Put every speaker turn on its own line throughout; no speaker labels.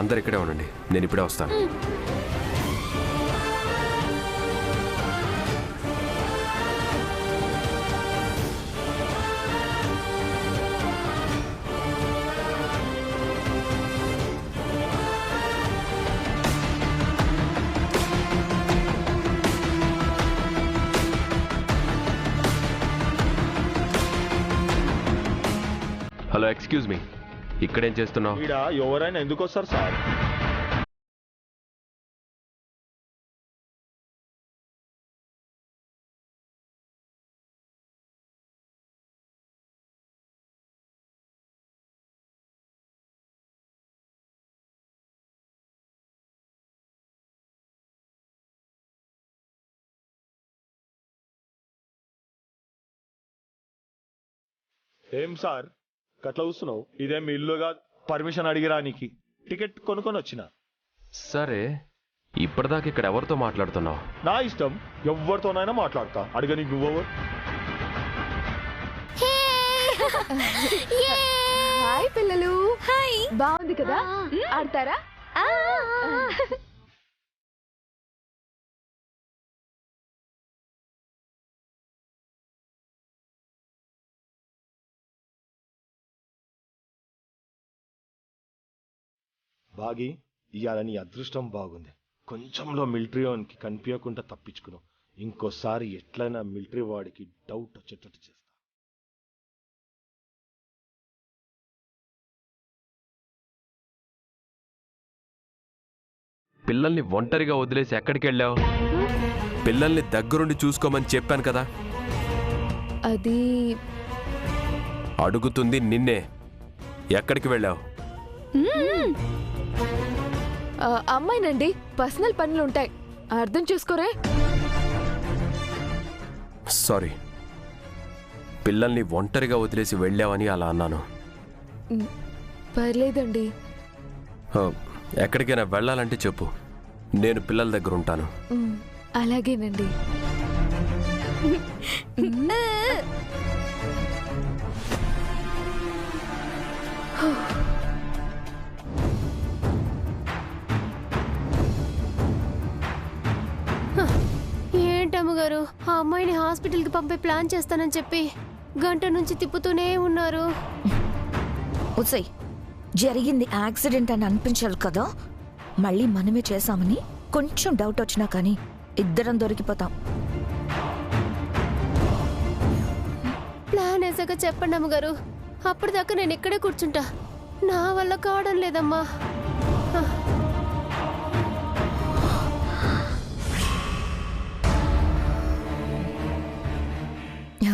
అందరు ఇక్కడే ఉండండి, నేను ఇప్పుడే వస్తాను. హలో, ఎక్స్క్యూజ్ మీ, ఇక్కడేం చేస్తున్నావు?
ఈడ ఎవరైనా ఎందుకు వస్తారు సార్? ఏం సార్ గట్లా చూస్తున్నావు? ఇదేం మీ ఇల్లుగా పర్మిషన్ అడిగిరానికి టికెట్ కొనుక్కొని వచ్చిన.
సరే, ఇప్పటిదాకా ఇక్కడ ఎవరితో మాట్లాడుతున్నావు?
నా ఇష్టం, ఎవరితోనైనా మాట్లాడతా. అడిగని నువ్వెవరు?
హాయ్ పిల్లలు. హాయ్. బాగుంది కదా, ఆడతారా?
బాగి, ఇవాళ నీ అదృష్టం బాగుంది. కొంచెంలో మిలిటరీ వానికి కనిపించకుండా తప్పించుకున్నావు. ఇంకోసారి ఎట్లయినా మిలిటరీ వాడికి డౌట్ వచ్చేటట్టు చేస్తా.
పిల్లల్ని ఒంటరిగా వదిలేసి ఎక్కడికి వెళ్ళావు? పిల్లల్ని దగ్గరుండి చూసుకోమని చెప్పాను కదా.
అది
అడుగుతుంది నిన్నే, ఎక్కడికి వెళ్ళావు?
అమ్మాయినండి, పర్సనల్ పనులు ఉంటాయి, అర్థం చేసుకోరే.
సారీ, పిల్లల్ని ఒంటరిగా వదిలేసి వెళ్ళావని అలా అన్నాను.
పర్లేదండి.
ఎక్కడికైనా వెళ్ళాలంటే చెప్పు, నేను పిల్లల దగ్గర ఉంటాను.
అలాగేనండి.
ఏంటమ్మగారు, ఆ అమ్మాయిని హాస్పిటల్కి పంపే ప్లాన్ చేస్తానని చెప్పి గంట నుంచి తిప్పుతూనే ఉన్నారు.
ఉసై, జరిగింది యాక్సిడెంట్ అని అనిపించాలి కదా. మళ్ళీ మనమే చేశామని కొంచెం డౌట్ వచ్చినా కానీ ఇద్దరం దొరికిపోతాం.
ప్లాన్ వేసాక చెప్పండి అమ్మగారు, అప్పటిదాకా నేను ఇక్కడే కూర్చుంటా. నా వల్ల కావడం లేదమ్మా.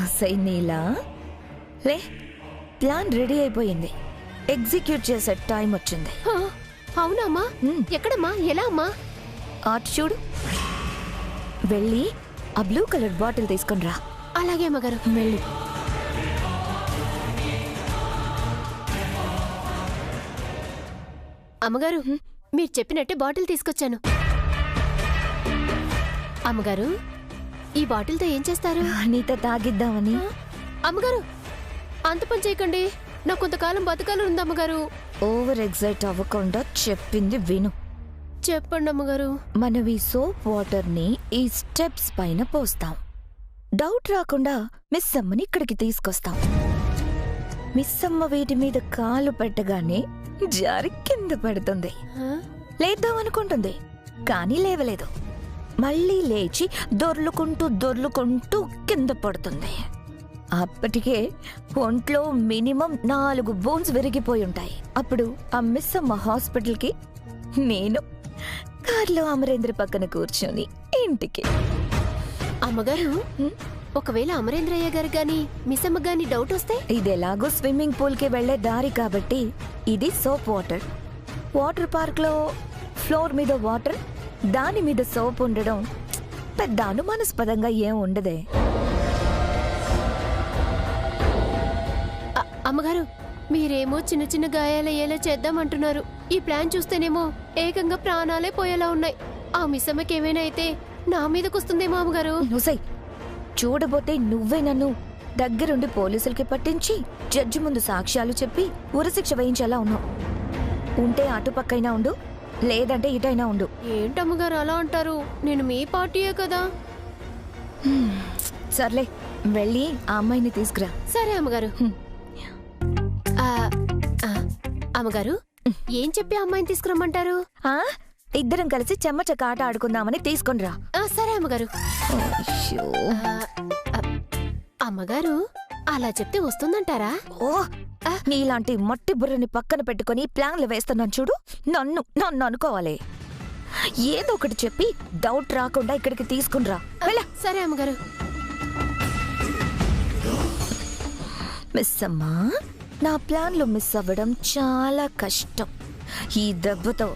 ఉసై నీలా, లే, ప్లాన్ రెడీ అయిపోయింది, ఎగ్జిక్యూట్ చేసే టైం వచ్చింది.
అవునా అమ్మా? ఎక్కడమ్మా? ఎలా అమ్మా?
అటు చూడు, వెళ్ళి ఆ బ్లూ కలర్ బాటిల్ తీసుకొని రా.
అలాగే అమ్మగారు.
వెళ్ళు.
అమ్మగారు, మీరు చెప్పినట్టే బాటిల్ తీసుకొచ్చాను. అమ్మగారు, ఈ బాటిల్తో ఏం చేస్తారు?
నీతో తాగిద్దామని.
అమ్మగారు, అంత పని చేయకండి, నాకు కొంతకాలం బతకాలని ఉంది అమ్మగారు.
ఓవర్ ఎగ్జైట్ అవ్వకుండా చెప్పింది విను.
చెప్పండి అమ్మగారు.
మనం ఈ సోప్ వాటర్ ని ఈ స్టెప్స్ పైన పోస్తాం. డౌట్ రాకుండా మిస్ అమ్మని ఇక్కడికి తీసుకొస్తాం. మిస్ అమ్మ వీటి మీద కాలు పెట్టగానే జారి కింద పడుతుంది. లేద్దామనుకుంటుంది, కానీ లేవలేదు. మళ్ళీ లేచి దొర్లుకుంటూ కింద పడుతుంది. అప్పటికే ఒంట్లో మినిమం 4 బోన్స్ విరిగిపోయి ఉంటాయి. అప్పుడు ఆ మిస్ అమ్మ హాస్పిటల్కి, నేను కార్లో అమరేంద్ర పక్కన కూర్చొని ఇంటికి.
అమ్మగారు, ఒకవేళ అమరేంద్రయ్య గారు గాని మిస్ అమ్మ గాని డౌట్ వస్తే?
ఇదెలాగో స్విమ్మింగ్ పూల్ కి వెళ్లే దారి కాబట్టి ఇది సోప్ వాటర్. వాటర్ పార్క్ లో ఫ్లోర్ మీద వాటర్, దాని మీద సోప్ ఉండడం పెద్ద అనుమానాస్పదంగా ఏం ఉండదే.
అమ్మగారు, మీరేమో చిన్న చిన్న గాయాలయ్యేలా చేద్దామంటున్నారు. ఈ ప్లాన్ చూస్తేనేమో ఏకంగా ప్రాణాలే పోయేలా ఉన్నాయి. ఆ మిస్ అమ్మకి ఏమైనా అయితే నా మీదకొస్తుందేమో అమ్మగారు.
నువ్వై చూడబోతే నువ్వే నన్ను దగ్గరుండి పోలీసులకి పట్టించి జడ్జి ముందు సాక్ష్యాలు చెప్పి ఉరశిక్ష వేయించేలా ఉన్నావు. ఉంటే అటుపక్కైనా ఉండు, లేదంటే ఇటైనా ఉండు.
ఏంటమ్మగారు అలా అంటారు? నేను మీ పార్టీయే కదా.
సర్లే, వెళ్ళి ఆ అమ్మాయిని తీసుకురా.
సరే అమ్మగారు. ఆ, ఆ, అమ్మగారు ఏం చెప్పి అమ్మాయిని తీసుకురమ్మంటారు?
ఆ ఇద్దరం కలిసి చెమ్మచక్క ఆట ఆడుకుందామని తీసుకొనిరా.
సరే అమ్మగారు.
అయ్యో.
ఆ, అమ్మగారు అలా చెప్తే వస్తుందంటారా?
ఓ, నీలాంటి మట్టి బుర్రని పక్కన పెట్టుకుని ప్లాన్లు వేస్తున్నాను చూడు. నన్ను అనుకోవాలి. ఏదో ఒకటి చెప్పి డౌట్ రాకుండా ఇక్కడికి తీసుకునిరా.
సరే అమ్మగారు.
మిస్ అమ్మా, నా ప్లాన్లు మిస్ అవ్వడం చాలా కష్టం. ఈ దెబ్బతో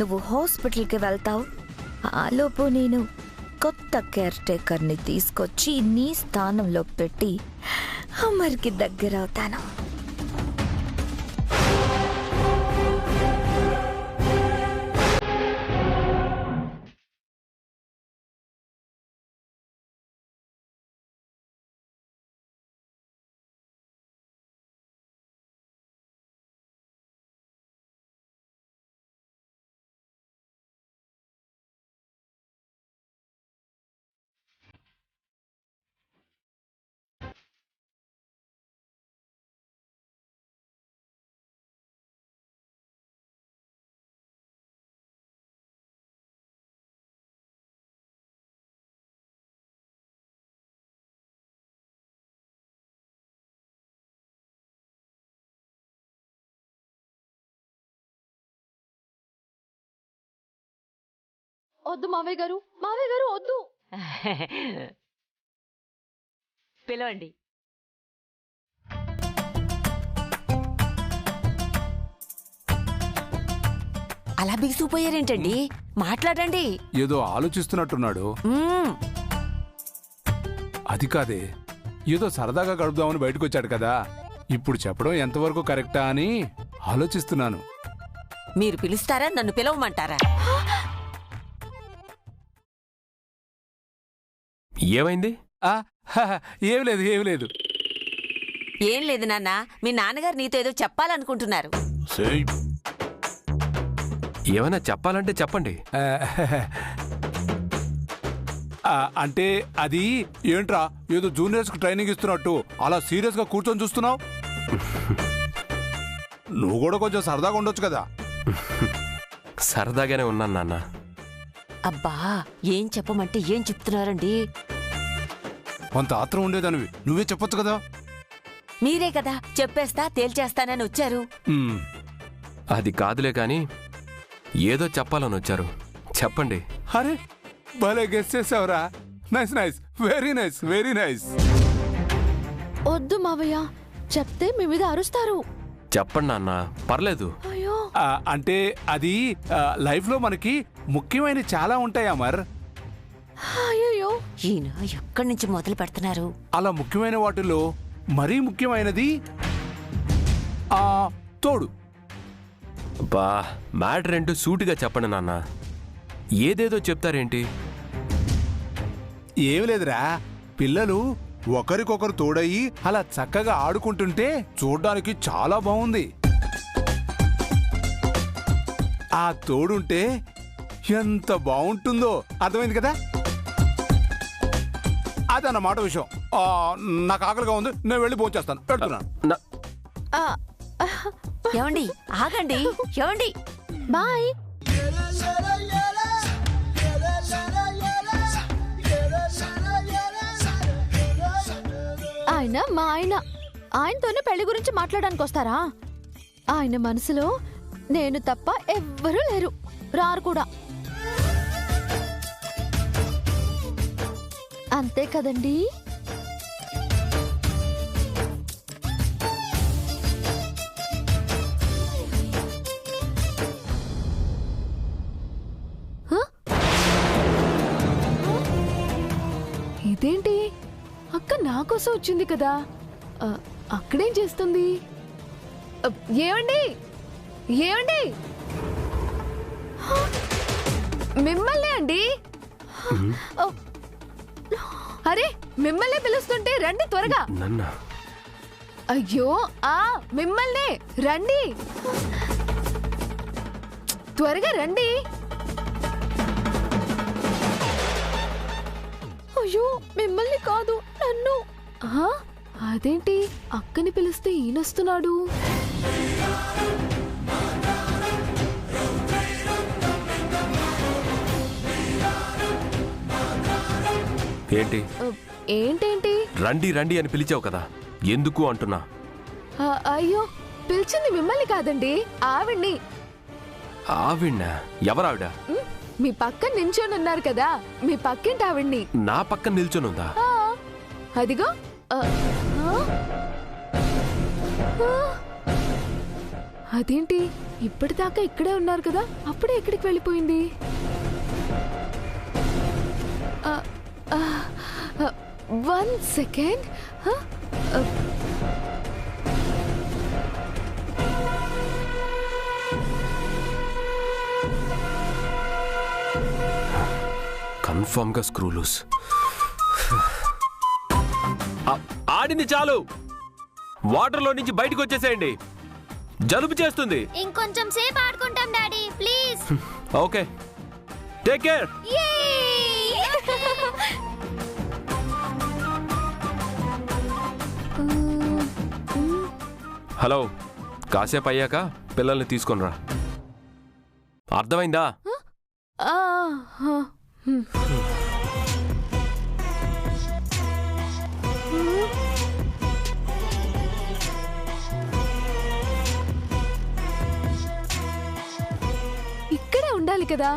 నువ్వు హాస్పిటల్కి వెళ్తావు. ఆలోపు నేను కొత్త కేర్ టేకర్ని తీసుకొచ్చి నీ స్థానంలో పెట్టి అమర్కి దగ్గరవుతాను.
వద్దు మావయ్య గారు, మావయ్య గారు వద్దు.
పిలవండి. అలా బిగుసిపోయారేంటండి? మాట్లాడండి.
ఏదో ఆలోచిస్తున్నట్టున్నాడు. అది కాదే, ఏదో సరదాగా గడుపుదామని బయటకు వచ్చాడు కదా, ఇప్పుడు చెప్పడం ఎంతవరకు కరెక్టా అని ఆలోచిస్తున్నాను.
మీరు పిలుస్తారా, నన్ను పిలవమంటారా?
ఏమైంది?
ఏం లేదు, ఏం లేదు.
ఏం లేదు నాన్న, మీ నాన్నగారు నీతో ఏదో చెప్పాలనుకుంటున్నారు.
ఏమైనా చెప్పాలంటే చెప్పండి.
అంటే అది ఏంట్రా, ఏదో జూనియర్స్ కు ట్రైనింగ్ ఇస్తున్నట్టు అలా సీరియస్ గా కూర్చొని చూస్తున్నావు? నువ్వు కూడా కొంచెం సరదాగా ఉండొచ్చు కదా.
సరదాగానే ఉన్నాను నాన్న.
అబ్బా, ఏం చెప్పమంటే ఏం చెప్తున్నారండి?
కొంత ఆత్రం ఉండేదానివి, నువ్వే చెప్పొచ్చు కదా.
మీరే కదా చెప్పేస్తా తేల్చేస్తానని వచ్చారు.
అది కాదులే కాని ఏదో చెప్పాలని వచ్చారు, చెప్పండి.
అరే భలే గెస్ చేసావురా. Nice nice, very nice, very nice.
వద్దు మావయ్య, చెప్తే మీ మీద అరుస్తారు.
చెప్పండి నాన్న, పర్లేదు.
అయ్యో.
అంటే అది లైఫ్ లో మనకి ముఖ్యమైన చాలా ఉంటాయి అమర్.
అయ్యో,
ఈయన ఎక్కడి నుంచి మొదలు పెడుతున్నారు?
అలా ముఖ్యమైన వాటిల్లో మరీ ముఖ్యమైనది తోడు.
బా, మ్యాటర్ ఏంటో సూటిగా చెప్పండి నాన్న. ఏదేదో చెప్తారేంటి?
ఏమి లేదురా, పిల్లలు ఒకరికొకరు తోడయి అలా చక్కగా ఆడుకుంటుంటే చూడ్డానికి చాలా బాగుంది. ఆ తోడుంటే ఎంత బాగుంటుందో అర్థమైంది కదా. అదన్నమాట విషయం. నాకు ఆకలిగా ఉంది, నేను వెళ్ళి భోంచేస్తాను, పెడుతున్నాను.
ఏమండి, ఆగండి. ఏమండి,
బాయ్. ఆయన మా ఆయనతోనే పెళ్లి గురించి మాట్లాడడానికి వస్తారా? ఆయన మనసులో నేను తప్ప ఎవ్వరూ లేరు, రారు కూడా. అంతే కదండి? ఇదేంటి, అక్క నా కోసం వచ్చింది కదా, అక్కడేం చేస్తుంది? ఏమండి, ఏమండి, మిమ్మల్నే అండి. అరే, మిమ్మల్నే పిలుస్తుంటే రండి త్వరగా. అయ్యో, మిమ్మల్నే రండి. త్వరగా రండి. అయ్యో మిమ్మల్ని కాదు, నన్ను. అదేంటి అక్కని పిలిస్తే ఈయనొస్తున్నాడు?
ఏంటి
ఏంటేంటి?
రండి రండి అని పిలిచావు కదా, ఎందుకు అంటున్నా.
అయ్యో పిలిచింది మిమ్మల్ని కాదండి, ఆవిడ్ని.
ఆవిడ్నా? ఎవరావిడ?
మీ పక్కన నించొని ఉన్నారు కదా, మీ పక్కింటి ఆవిడ్ని.
నా పక్కన నిల్చొనుందా?
అదిగో. అదేంటి ఇప్పటిదాకా ఇక్కడే ఉన్నారు కదా, అప్పుడే ఎక్కడికి వెళ్ళిపోయింది? 1 సెకండ్.
కన్ఫర్మ్ గా స్క్రూ లూస్. ఆడింది చాలు, వాటర్ లో నుంచి బయటకు వచ్చేసేయండి, జలుబు చేస్తుంది.
ఇంకొంచెం సేపు ఆడుకుంటాం daddy please.
Okay, take care. Hello, కాసేపు అయ్యాక పిల్లల్ని తీసుకొని రా, అర్థమైందా?
ఇక్కడే ఉండాలి కదా.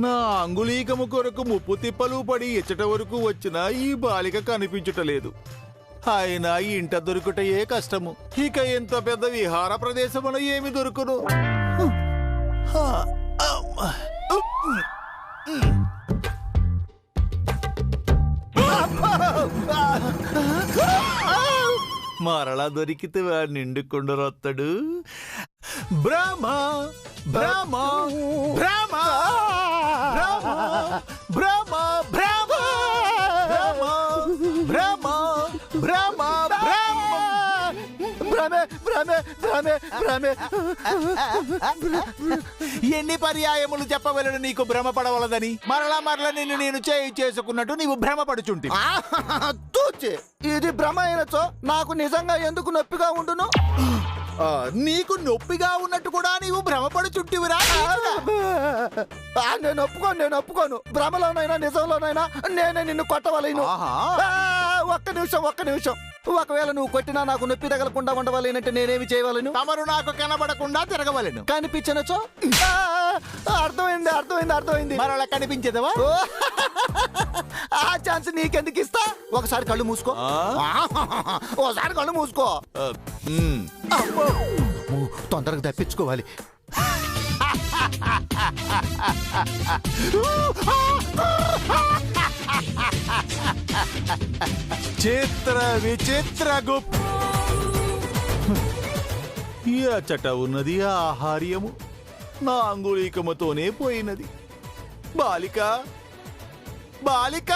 నా అంగుళీకము కొరకు ముప్పు తిప్పలు పడి ఇచ్చట వరకు వచ్చిన ఈ బాలిక కనిపించుటలేదు. అయినా ఇంట దొరుకుటయే కష్టము, ఇక ఎంత పెద్ద విహార ప్రదేశమున ఏమి దొరుకును? మరలా దొరికితే వాడు నిండుకుండరొత్తడు. బ్రహ్మ బ్రహ్మ బ్రహ్మ బ్రహ్మ బ్రహ్మ బ్రహ్మ బ్రహ్మ బ్రహ్మ భ్రమే భ్రమే భ్రమే భ్రమే. ఎన్ని పర్యాయములు చెప్పవలను నీకు భ్రమ పడవలదని? మరలా మరలా నిన్ను నేను చేసుకున్నట్టు నీవు భ్రమ పడుచుంటి.
ఇది భ్రమ అయినచో నాకు నిజంగా ఎందుకు నొప్పిగా ఉండును?
నీకు నొప్పిగా ఉన్నట్టు కూడా నీవు భ్రమపడుచుంటివిరా.
నేను ఒప్పుకోను. భ్రమలోనైనా నిజంలోనైనా నేనే నిన్ను కొట్టవలేను. ఒక్క నిమిషం. ఒకవేళ నువ్వు కొట్టినా నాకు నొప్పి తగలకుండా ఉండవాలంటే నేనేమి చేయవలను?
తమరు నాకు కనబడకుండా తిరగవలను.
కనిపించనచో? అర్థమైంది.
మరలా కనిపించదవా?
ఆ ఛాన్స్ నీకెందుకు ఇస్తా? ఒకసారి కళ్ళు మూసుకో. ఓసారి కళ్ళు మూసుకో. తొందరగా తప్పించుకోవాలి.
చిత్ర విచిత్ర గుప్. అచ్చట ఉన్నది ఆహార్యము నా అంగుళీకముతోనే పోయినది. బాలిక బాలిక.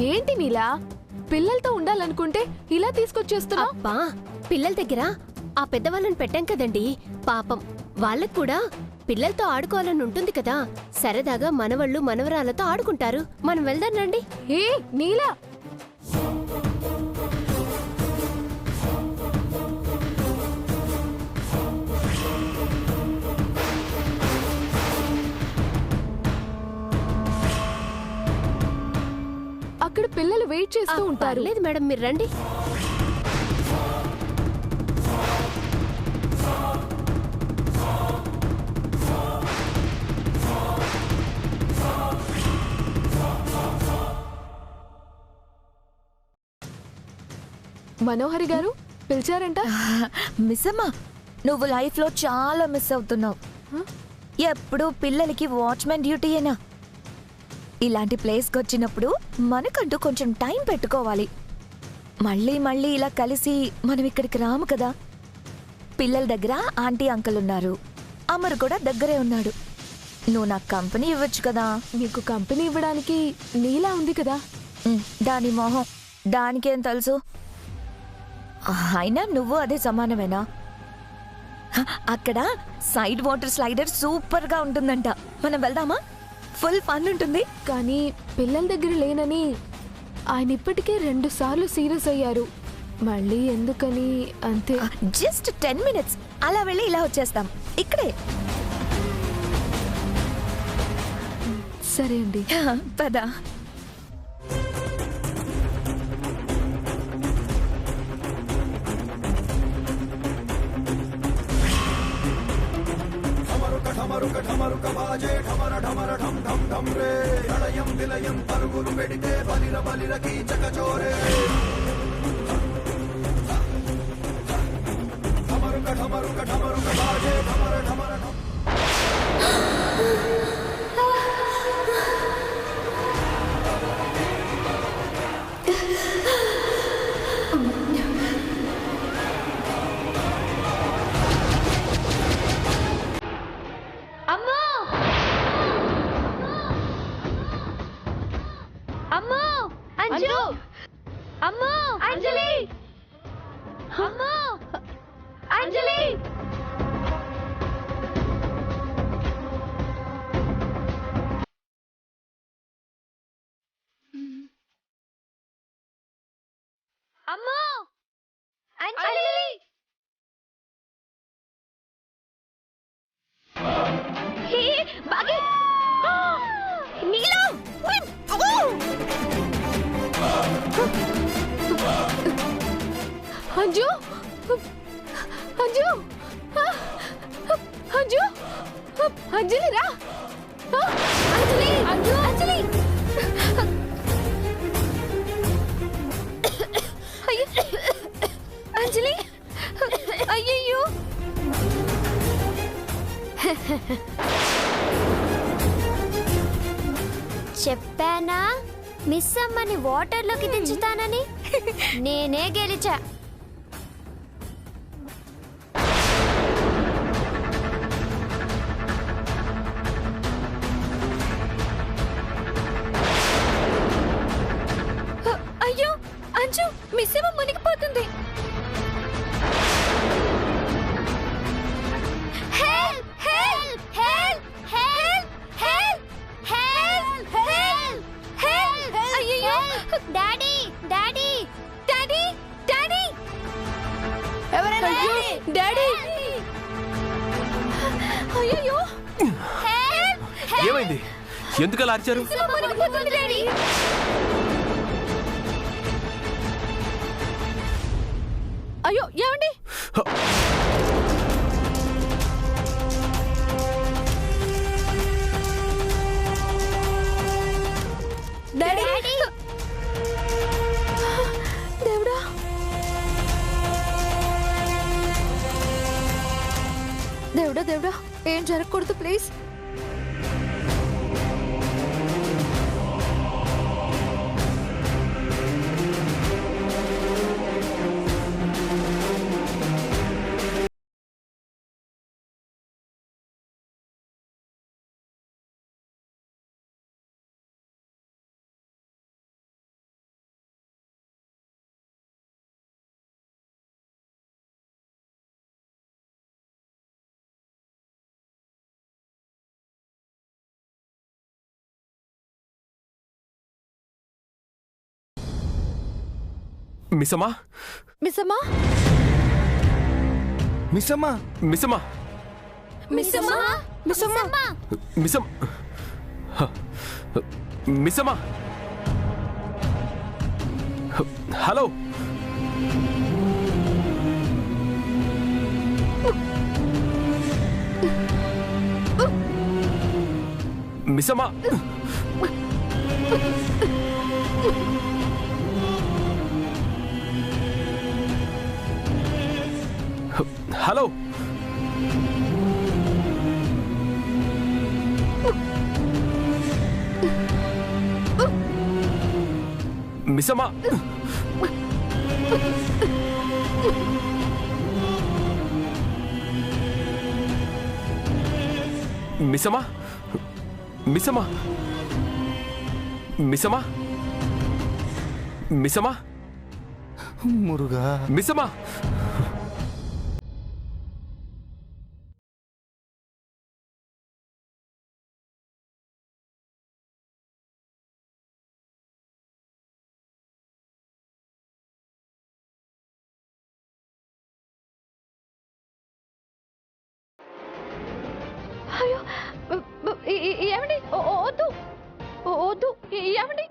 ఏంటి నీలా? పిల్లలతో ఉండాలనుకుంటే ఇలా తీసుకొచ్చేస్తున్నావు.
అబ్బా పిల్లల దగ్గర ఆ పెద్దవాళ్ళని పెట్టాం కదండి, పాపం వాళ్ళకు కూడా పిల్లలతో ఆడుకోవాలని ఉంటుంది కదా. సరదాగా మనవళ్ళు మనవరాలతో ఆడుకుంటారు. మనం వెళ్దాం రండి.
ఏ నీలా, అక్కడ పిల్లలు వెయిట్ చేస్తూ ఉంటారు.
లేదు మేడం, మీరు రండి.
మనోహరి గారు పిలిచారంట.
మిస్సమ్మా, నువ్వు లైఫ్ లో చాలా మిస్ అవుతున్నావు. ఎప్పుడు పిల్లలకి వాచ్మెన్ డ్యూటీయేనా? ఇలాంటి ప్లేస్కి వచ్చినప్పుడు మనకంటూ కొంచెం టైం పెట్టుకోవాలి. మళ్ళీ మళ్ళీ ఇలా కలిసి మనం ఇక్కడికి రాము కదా. పిల్లల దగ్గర ఆంటీ అంకుల్ ఉన్నారు, అమర్ కూడా దగ్గరే ఉన్నాడు. నువ్వు నాకు కంపెనీ ఇవ్వచ్చు కదా.
నీకు కంపెనీ ఇవ్వడానికి నీలా ఉంది కదా.
దాని మొహం దానికేం తెలుసు. అయినా నువ్వు అదే సమానమేనా? అక్కడ సైడ్ వాటర్ స్లైడర్ సూపర్ గా ఉంటుందంట. మనం వెళ్దామా? ఫుల్ ఫన్ ఉంటుంది.
కానీ పిల్లల దగ్గర లేనని ఆయన ఇప్పటికే 2 సార్లు సీరియస్ అయ్యారు. మళ్ళీ ఎందుకని అంతే.
జస్ట్ 10 minutes అలా వెళ్ళి ఇలా వచ్చేస్తాం. ఇక్కడే.
సరే అండి,
పద.
అంజు, అంజు, అంజు, అంజలి రా. అంజలి, అంజు, అంజలి. అంజలి, అయ్యయ్యో.
చెప్పానా మిస్ అమ్మని వాటర్లోకి దించుతానని? నేనే గెలిచా.
అయ్యో అంజు, మిస్ ఏమో మునిగిపోతుంది.
డాడీ, డాడీ,
డాడీ, డాడీ,
ఎవరైనా
డాడీ.
అయ్యో,
ఏమైంది? ఎందుకలా అరిచారు?
మునిగిపోతుంది డాడీ.
అయ్యో ఏమండి?
డాడీ,
దేవుడా, దేవుడా, దేవుడా, ఏం జరగకూడదు ప్లీజ్.
మిస్సమ్మా,
మిస్సమ్మా,
మిస్సమ్మా,
మిస్సమ్మా,
మిస్సమ్మా, మిస్సమ్మా,
మిస్సమ్ మిస్సమ్మా, హలో. మిస్సమ్మా, హలో. మిస్సమ్మా, మిస్సమ్మా, మిసమా మిసమా మిసమా
మురుగా
మిసమా
అయ్యో ఏమండి వద్దు వద్దు ఏమండి